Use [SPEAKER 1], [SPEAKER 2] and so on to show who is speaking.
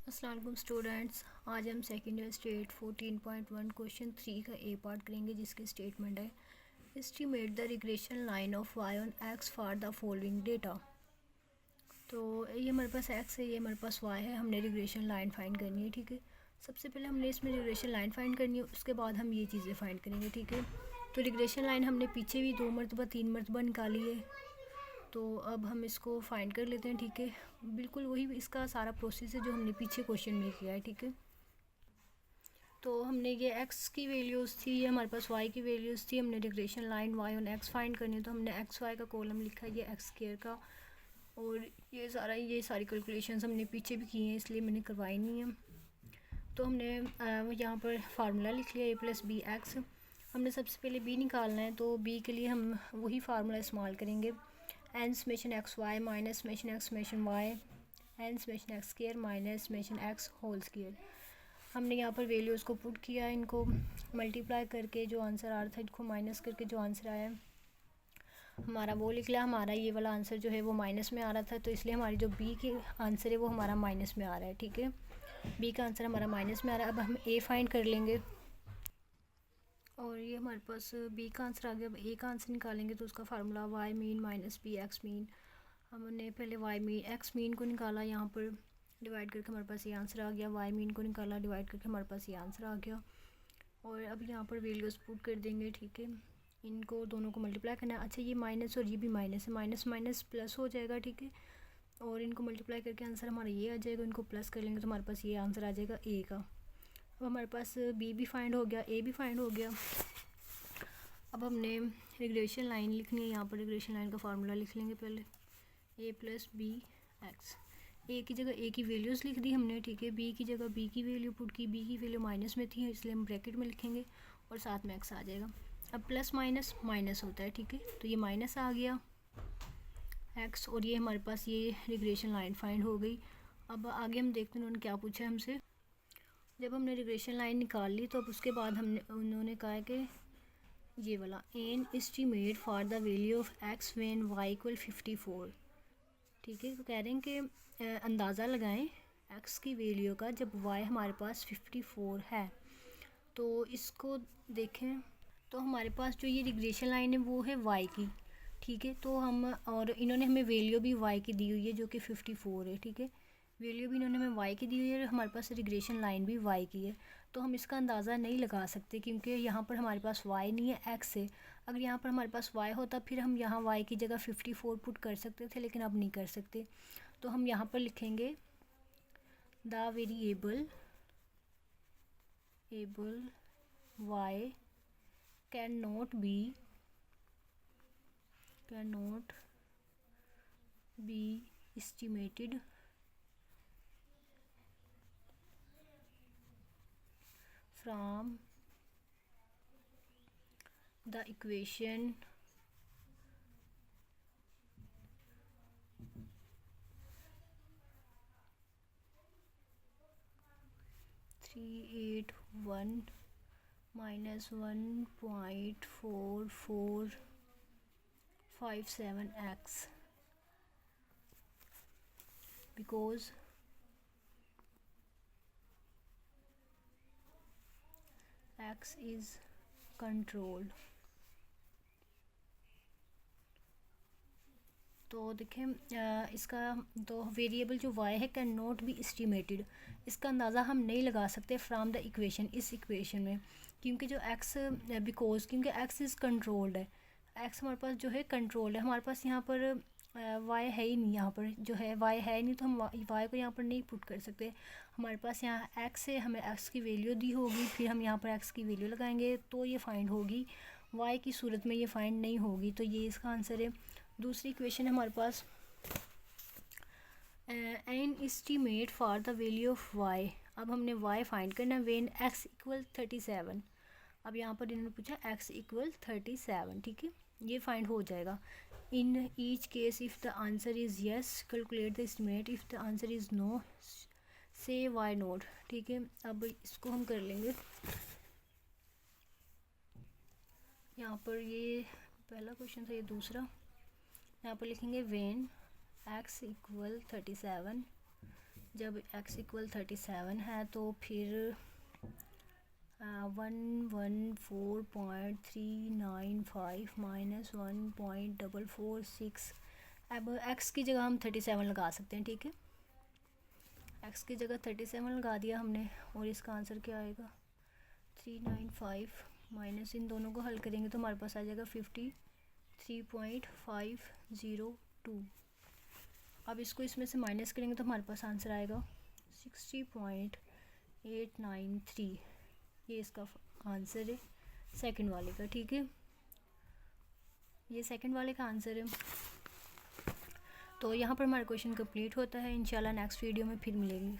[SPEAKER 1] अस्सलाम वालेकुम स्टूडेंट्स, आज हम सेकेंड ईयर स्टेट 14.1 क्वेश्चन 3 का ए पार्ट करेंगे, जिसकी स्टेटमेंट है estimate the regression line of y on x for the following data. तो ये हमारे पास एक्स है, ये हमारे पास वाई है, हमने रिग्रेशन लाइन फाइंड करनी है। ठीक है, सबसे पहले हमने इसमें रिग्रेशन लाइन फाइंड करनी है, उसके बाद हम ये चीज़ें फाइंड करेंगे। ठीक है, तो रिग्रेशन लाइन हमने पीछे भी 2 मरतबा 3 मरतबा निकाली है, तो अब हम इसको फाइंड कर लेते हैं। ठीक है, बिल्कुल वही इसका सारा प्रोसेस है जो हमने पीछे क्वेश्चन में किया है। ठीक है, तो हमने ये एक्स की वैल्यूज़ थी, ये हमारे पास वाई की वैल्यूज़ थी, हमने regression line y on x find करनी है, तो हमने एक्स वाई का कॉलम लिखा है, ये एक्स स्क्वायर का, और ये सारी कैलकुलेशंस हमने पीछे भी की हैं, इसलिए मैंने करवाई नहीं है। तो हमने यहाँ पर फार्मूला लिख लिया a+b(x). हमने सबसे पहले b निकालना है, तो b के लिए हम वही फार्मूला इस्तेमाल करेंगे, n summation x y minus summation x summation y n summation x square minus summation x whole square. हमने यहाँ पर वैल्यूज़ को पुट किया, इनको मल्टीप्लाई करके जो आंसर आ रहा था इनको माइनस करके जो आंसर आया हमारा वो लिख लिया। हमारा ये वाला आंसर जो है वो माइनस में आ रहा था, तो इसलिए हमारी जो बी की आंसर है वो हमारा माइनस में आ रहा है। ठीक है, बी का आंसर हमारा माइनस में आ रहा है। अब हम ए फाइंड कर लेंगे, और ये हमारे पास बी का आंसर आ गया। अब ए का आंसर निकालेंगे, तो उसका formula y mean minus b x mean. हमने पहले वाई मीन एक्स मीन को निकाला, यहाँ पर डिवाइड करके हमारे पास ये आंसर आ गया। वाई मीन को निकाला, डिवाइड करके हमारे पास ये आंसर आ गया। और अब यहाँ पर वैल्यूज़ पुट कर देंगे। ठीक है, इनको दोनों को मल्टीप्लाई करना है। अच्छा, ये माइनस और ये भी माइनस है, माइनस माइनस प्लस हो जाएगा। ठीक है, और इनको मल्टीप्लाई करके आंसर हमारा ये आ जाएगा, इनको प्लस कर लेंगे तो हमारे पास ये आंसर आ जाएगा ए का। अब हमारे पास बी भी फाइंड हो गया, ए भी फाइंड हो गया। अब हमने रिग्रेशन लाइन लिखनी है, यहाँ पर रिग्रेशन लाइन का फार्मूला लिख लेंगे पहले, a+b(x). ए की जगह ए की वैल्यूज़ लिख दी हमने। ठीक है, बी की जगह बी की वैल्यू पुट की, बी की वैल्यू माइनस में थी इसलिए हम ब्रैकेट में लिखेंगे और साथ में एक्स आ जाएगा। अब प्लस माइनस माइनस होता है। ठीक है, तो ये माइनस आ गया एक्स, और ये हमारे पास ये रिग्रेशन लाइन फाइंड हो गई। अब आगे हम देखते हैं उन्होंने क्या पूछा है हमसे। जब हमने रिग्रेशन लाइन निकाल ली, तो अब उसके बाद उन्होंने कहा कि ये वाला an estimate for the value of x when y equal 54। ठीक है, तो कह रहे हैं कि अंदाज़ा लगाएं एक्स की वैल्यू का जब वाई हमारे पास 54 है। तो इसको देखें, तो हमारे पास जो ये रिग्रेशन लाइन है वो है वाई की। ठीक है, तो हम, और इन्होंने हमें वैल्यू भी वाई की दी हुई है जो कि 54 है। ठीक है, वैल्यू भी इन्होंने हमें वाई की दी हुई है, और हमारे पास रिग्रेशन लाइन भी वाई की है। तो हम इसका अंदाज़ा नहीं लगा सकते क्योंकि यहाँ पर हमारे पास वाई नहीं है, एक्स है। अगर यहाँ पर हमारे पास वाई होता फिर हम यहाँ वाई की जगह 54 पुट कर सकते थे, लेकिन अब नहीं कर सकते। तो हम यहाँ पर लिखेंगे the variable y can not be estimated from the equation 381 minus 1.4457x, because x is controlled। तो देखें इसका तो वेरिएबल जो y है कैन नॉट बी एस्टिमेटेड, इसका अंदाज़ा हम नहीं लगा सकते फ्राम द इक्वेशन, इस इक्वेशन में, क्योंकि जो x क्योंकि x इज़ कंट्रोल्ड है। x हमारे पास जो है कंट्रोल्ड है, हमारे पास यहाँ पर y है ही नहीं, यहाँ पर जो है y है नहीं, तो हम y को यहाँ पर नहीं पुट कर सकते। हमारे पास यहाँ x है, हमें x की वैल्यू दी होगी, फिर हम यहाँ पर x की वैल्यू लगाएंगे तो ये फाइंड होगी, y की सूरत में ये फाइंड नहीं होगी। तो ये इसका आंसर है। दूसरी इक्वेशन है हमारे पास an estimate for the value of y। अब हमने y फाइंड करना व्हेन x इक्वल 37। अब यहाँ पर इन्होंने पूछा x इक्वल 37। ठीक है, ये फाइंड हो जाएगा। In each case if the answer is yes calculate the estimate, if the answer is no say why not. ठीक है, अब इसको हम कर लेंगे। यहाँ पर ये पहला क्वेश्चन था, ये दूसरा। यहाँ पर लिखेंगे व्हेन x इक्वल 37 जब x इक्वल 37 है तो फिर 114.395 माइनस 1.446। अब x की जगह हम 37 लगा सकते हैं, ठीक है। x की जगह 37 लगा दिया हमने और इसका आंसर क्या आएगा 395 माइनस इन दोनों को हल करेंगे तो हमारे पास आ जाएगा 53.502। अब इसको इसमें से माइनस करेंगे तो हमारे पास आंसर आएगा 60.893। ये इसका आंसर है सेकंड वाले का, ठीक है। ये सेकंड वाले का आंसर है। तो यहाँ पर हमारा क्वेश्चन कंप्लीट होता है। इंशाल्लाह नेक्स्ट वीडियो में फिर मिलेंगे।